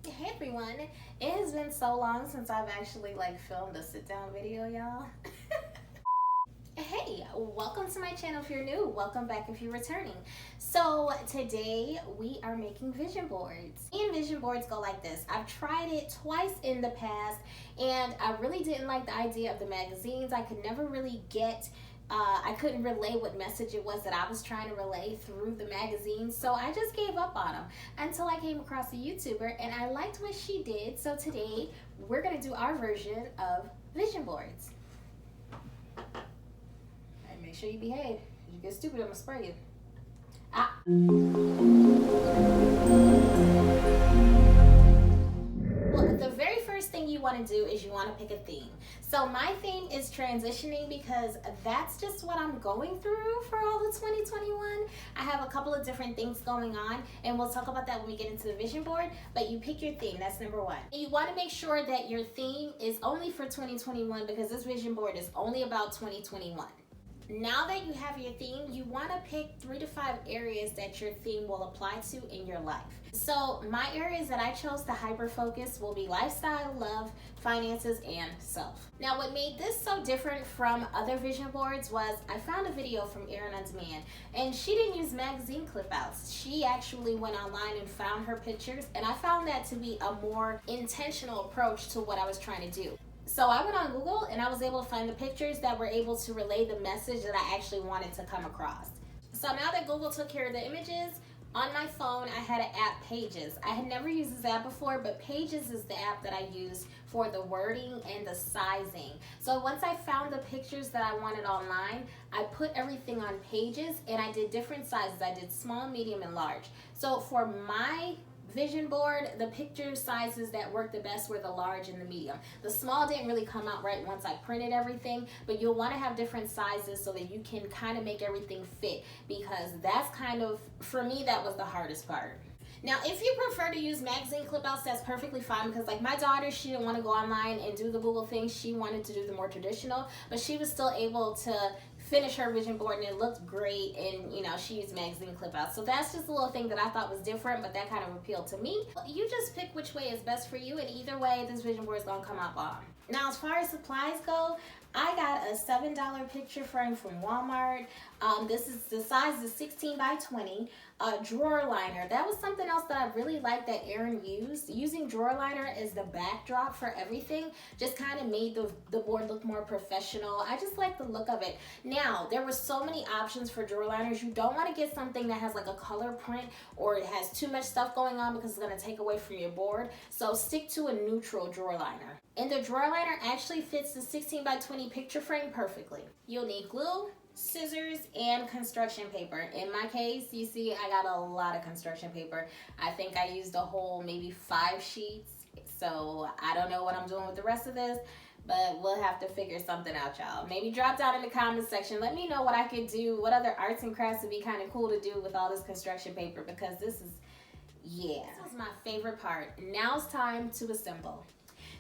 Hey everyone, it has been so long since I've actually filmed a sit down video, y'all. Hey, welcome to my channel if you're new. Welcome back if you're returning. So today we are making vision boards. Me and vision boards go like this. I've tried it twice in the past and I really didn't like the idea of the magazines. I could never really get I couldn't relay what message it was that I was trying to relay through the magazine, so I just gave up on them until I came across a YouTuber and I liked what she did. So today we're gonna do our version of vision boards. And make sure you behave. If you get stupid, I'm gonna spray you. Well, the very first thing you want to do is you want to pick a theme. So my theme is transitioning because that's just what I'm going through for all of 2021. I have a couple of different things going on and we'll talk about that when we get into the vision board, but you pick your theme. That's number one. And you want to make sure that your theme is only for 2021 because this vision board is only about 2021. Now that you have your theme, you want to pick 3 to 5 areas that your theme will apply to in your life. So my areas that I chose to hyper focus will be lifestyle, love, finances, and self. Now what made this so different from other vision boards was I found a video from Erin on Demand and she didn't use magazine clip outs. She actually went online and found her pictures, and I found that to be a more intentional approach to what I was trying to do. So I went on Google and I was able to find the pictures that were able to relay the message that I actually wanted to come across. So now that Google took care of the images, on my phone I had an app, Pages. I had never used this app before, but Pages is the app that I use for the wording and the sizing. So once I found the pictures that I wanted online, I put everything on Pages and I did different sizes. I did small, medium, and large. So for my vision board, the picture sizes that worked the best were the large and the medium. The small didn't really come out right once I printed everything, but you'll want to have different sizes so that you can kind of make everything fit, because that's kind of, for me, that was the hardest part. Now, if you prefer to use magazine clip outs, that's perfectly fine, because like my daughter, she didn't want to go online and do the Google thing. She wanted to do the more traditional, but she was still able to finish her vision board and it looked great, and you know, she used magazine clip outs. So that's just a little thing that I thought was different, but that kind of appealed to me. You just pick which way is best for you, and either way, this vision board is gonna come out bomb. Now, as far as supplies go, I got a $7 picture frame from Walmart. This is the size is 16 by 20. Drawer liner. That was something else that I really liked that Erin used. Using drawer liner as the backdrop for everything just kind of made the board look more professional. I just like the look of it. Now, there were so many options for drawer liners. You don't want to get something that has like a color print or it has too much stuff going on because it's going to take away from your board. So stick to a neutral drawer liner. And the drawer liner actually fits the 16 by 20 picture frame perfectly. You'll need glue, scissors, and construction paper. In my case, you see I got a lot of construction paper. I think I used a whole maybe 5 sheets. So I don't know what I'm doing with the rest of this, but we'll have to figure something out, y'all. Maybe drop down in the comment section. Let me know what I could do, what other arts and crafts would be kind of cool to do with all this construction paper, because this is, yeah. This was my favorite part. Now it's time to assemble.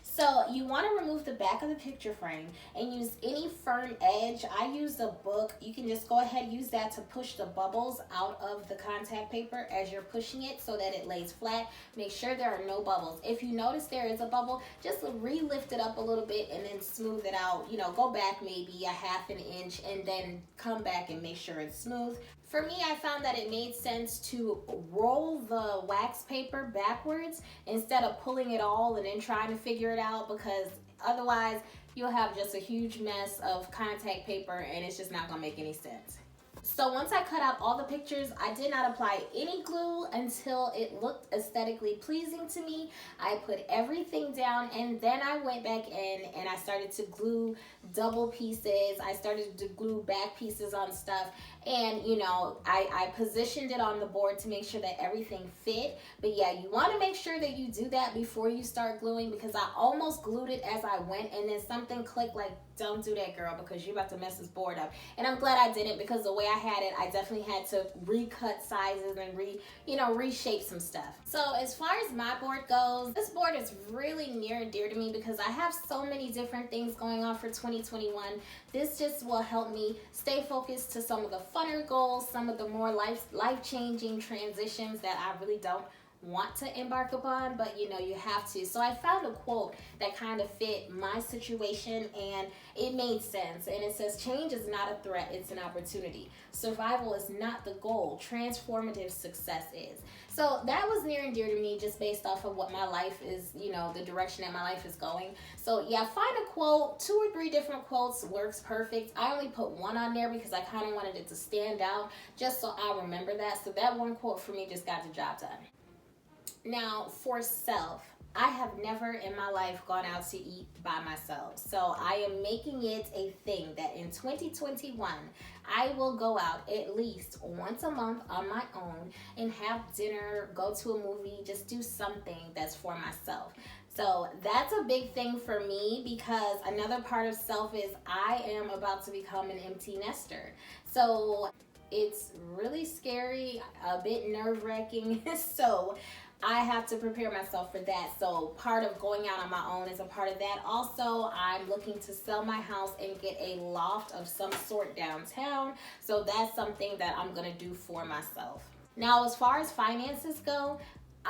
So you want to remove the back of the picture frame and use any firm edge. I used a book. You can just go ahead and use that to push the bubbles out of the contact paper as you're pushing it so that it lays flat. Make sure there are no bubbles. If you notice there is a bubble, just re-lift it up a little bit and then smooth it out. You know, go back maybe a ½ an inch and then come back and make sure it's smooth. For me, I found that it made sense to roll the wax paper backwards instead of pulling it all and then trying to figure it out, because otherwise you'll have just a huge mess of contact paper and it's just not gonna make any sense. So once I cut out all the pictures, I did not apply any glue until it looked aesthetically pleasing to me. I put everything down and then I went back in and I started to glue double pieces. I started to glue back pieces on stuff, and you know, I positioned it on the board to make sure that everything fit. But yeah, you want to make sure that you do that before you start gluing, because I almost glued it as I went and then something clicked like, don't do that, girl, because you're about to mess this board up. And I'm glad I didn't, because the way I had it, I definitely had to recut sizes and reshape some stuff. So as far as my board goes, this board is really near and dear to me because I have so many different things going on for 2021. This just will help me stay focused to some of the funner goals, some of the more life-changing transitions that I really don't want to embark upon, but you know, you have to. So I found a quote that kind of fit my situation and it made sense. And it says, change is not a threat, it's an opportunity. Survival is not the goal, transformative success is. So that was near and dear to me just based off of what my life is, you know, the direction that my life is going. So yeah, find a quote, 2 or 3 different quotes works perfect. I only put one on there because I kind of wanted it to stand out just so I remember that. So that one quote for me just got the job done. Now for self, I have never in my life gone out to eat by myself. So I am making it a thing that in 2021, I will go out at least once a month on my own and have dinner, go to a movie, just do something that's for myself. So that's a big thing for me because another part of self is I am about to become an empty nester. So it's really scary, a bit nerve-wracking. So I have to prepare myself for that. So part of going out on my own is a part of that. Also, I'm looking to sell my house and get a loft of some sort downtown. So that's something that I'm going to do for myself. Now, as far as finances go,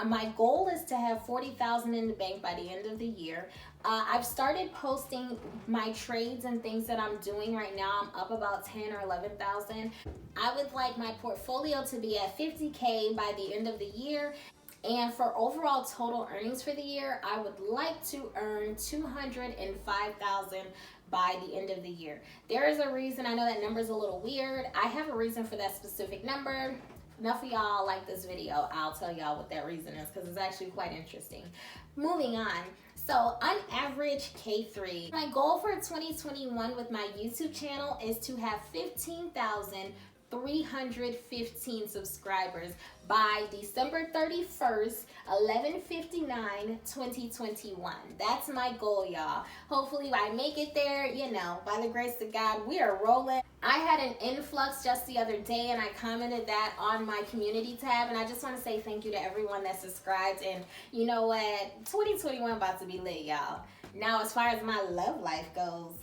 my goal is to have $40,000 in the bank by the end of the year. I've started posting my trades and things that I'm doing right now. I'm up about 10 or 11,000. I would like my portfolio to be at 50K by the end of the year. And for overall total earnings for the year, I would like to earn $205,000 by the end of the year. There is a reason. I know that number is a little weird. I have a reason for that specific number. Enough of y'all like this video, I'll tell y'all what that reason is because it's actually quite interesting. Moving on. So Unaverage K3. My goal for 2021 with my YouTube channel is to have 15,315 subscribers by December 31st, 11/59/2021. That's my goal, y'all. Hopefully I make it there, you know, by the grace of God. We are rolling. I had an influx just the other day and I commented that on my community tab, and I just want to say thank you to everyone that subscribed. And you know what, 2021 about to be lit, y'all. Now as far as my love life goes,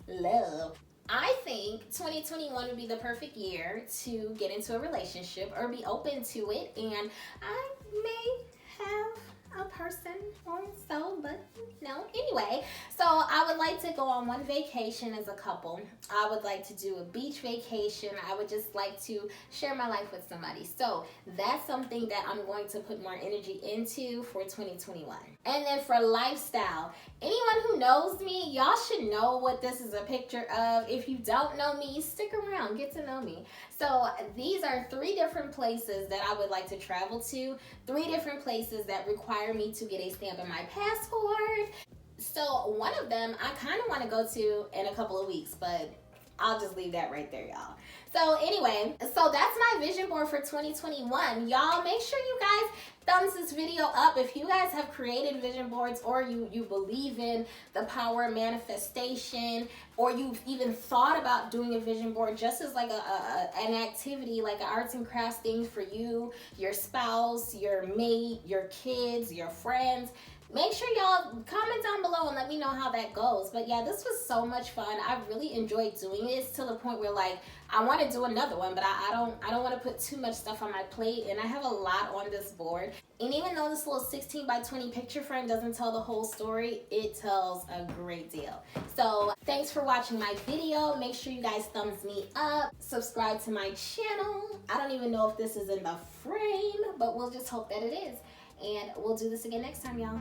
love, I think 2021 would be the perfect year to get into a relationship or be open to it, and I may have a person or so, but no. Anyway, so I would like to go on one vacation as a couple. I would like to do a beach vacation. I would just like to share my life with somebody. So that's something that I'm going to put more energy into for 2021. And then for lifestyle, anyone who knows me, y'all should know what this is a picture of. If you don't know me, stick around, get to know me. So these are 3 different places that I would like to travel to, 3 different places that require me to get a stamp in my passport. So one of them I kind of want to go to in a couple of weeks, but I'll just leave that right there, y'all. So anyway, so that's my vision board for 2021. Y'all make sure you guys thumbs this video up if you guys have created vision boards, or you believe in the power of manifestation, or you've even thought about doing a vision board just as like an activity, like an arts and crafts thing for you, your spouse, your mate, your kids, your friends. Make sure y'all comment down below and let me know how that goes. But yeah, this was so much fun. I really enjoyed doing this to the point where like I want to do another one, but I don't want to put too much stuff on my plate, and I have a lot on this board. And even though this little 16 by 20 picture frame doesn't tell the whole story, it tells a great deal. So thanks for watching my video. Make sure you guys thumbs me up, subscribe to my channel. I don't even know if this is in the frame, but we'll just hope that it is. And we'll do this again next time, y'all.